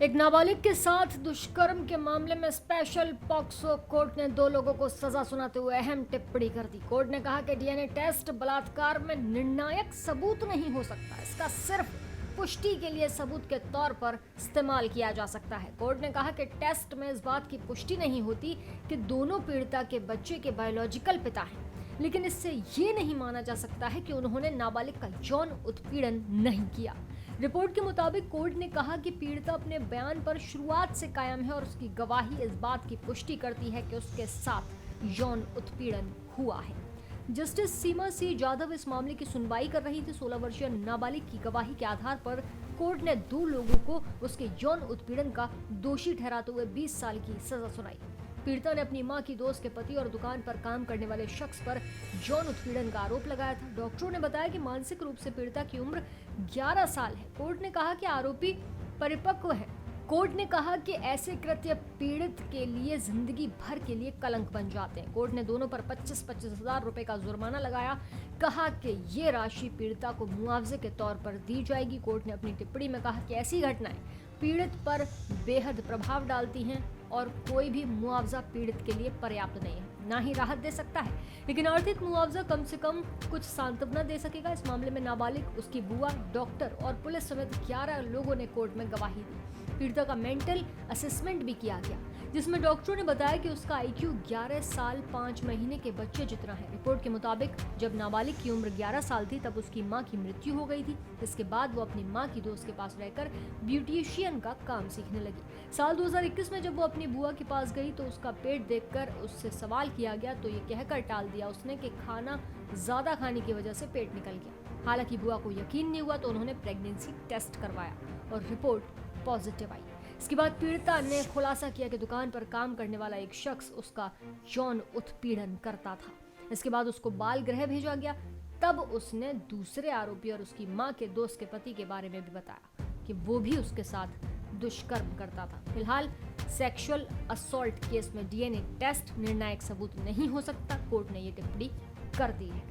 एक नाबालिग के साथ दुष्कर्म के मामले में स्पेशल पॉक्सो कोर्ट ने 2 लोगों को सजा सुनाते हुए अहम टिप्पणी कर दी। कोर्ट ने कहा कि डीएनए टेस्ट बलात्कार में निर्णायक सबूत नहीं हो सकता, इसका सिर्फ पुष्टि के लिए सबूत के तौर पर इस्तेमाल किया जा सकता है। कोर्ट ने कहा कि टेस्ट में इस बात की पुष्टि नहीं होती कि दोनों पीड़िता के बच्चे के बायोलॉजिकल पिता हैं, लेकिन इससे ये नहीं माना जा सकता है कि उन्होंने नाबालिग का यौन उत्पीड़न नहीं किया। रिपोर्ट के मुताबिक कोर्ट ने कहा कि पीड़िता अपने बयान पर शुरुआत से कायम है और उसकी गवाही इस बात की पुष्टि करती है कि उसके साथ यौन उत्पीड़न हुआ है। जस्टिस सीमा सी जाधव इस मामले की सुनवाई कर रही थी। 16 वर्षीय नाबालिग की गवाही के आधार पर कोर्ट ने 2 लोगों को उसके यौन उत्पीड़न का दोषी ठहराते हुए 20 साल की सजा सुनाई। पीड़िता ने अपनी मां की दोस्त के पति और दुकान पर काम करने वाले शख्स पर यौन उत्पीड़न का आरोप लगाया था। डॉक्टरों ने बताया कि मानसिक रूप से पीड़िता की उम्र 11 साल है। कोर्ट ने कहा कि आरोपी परिपक्व है। कोर्ट ने कहा कि ऐसे कृत्य पीड़ित के लिए जिंदगी भर के लिए कलंक बन जाते हैं। कोर्ट ने दोनों पर 25-25 हजार रुपए का जुर्माना लगाया। कहा कि ये राशि पीड़िता को मुआवजे के तौर पर दी जाएगी। कोर्ट ने अपनी टिप्पणी में कहा कि ऐसी घटनाएं पीड़ित पर बेहद प्रभाव डालती हैं और कोई भी मुआवजा पीड़ित के लिए पर्याप्त नहीं है, ना ही राहत दे सकता है, लेकिन आर्थिक मुआवजा कम से कम कुछ सांत्वना दे सकेगा। इस मामले में नाबालिग, उसकी बुआ, डॉक्टर और पुलिस समेत 11 लोगों ने कोर्ट में गवाही दी। पीड़िता का मेंटल असेसमेंट भी किया गया, जिसमें डॉक्टरों ने बताया कि उसका आईक्यू 11 साल 5 महीने के बच्चे जितना है। रिपोर्ट के मुताबिक जब नाबालिग की उम्र 11 साल थी तब उसकी मां की मृत्यु हो गई थी। इसके बाद वो अपनी मां की दोस्त के पास रहकर ब्यूटिशियन का काम सीखने लगी। साल 2021 में जब वो अपनी बुआ के पास गई तो उसका पेट देखकर उससे सवाल किया गया तो ये कहकर टाल दिया उसने कि खाना ज्यादा खाने की वजह से पेट निकल गया। हालांकि बुआ को यकीन नहीं हुआ तो उन्होंने प्रेगनेंसी टेस्ट करवाया और रिपोर्ट पॉजिटिव आई। इसके बाद पीड़िता ने खुलासा किया कि दुकान पर काम करने वाला एक शख्स उसका यौन उत्पीड़न करता था। इसके बाद उसको बाल गृह भेजा गया। तब उसने दूसरे आरोपी और उसकी मां के दोस्त के पति के बारे में भी बताया कि वो भी उसके साथ दुष्कर्म करता था। फिलहाल सेक्सुअल असॉल्ट केस में डीएनए टेस्ट निर्णायक सबूत नहीं हो सकता। कोर्ट ने ये टिप्पणी कर दी है।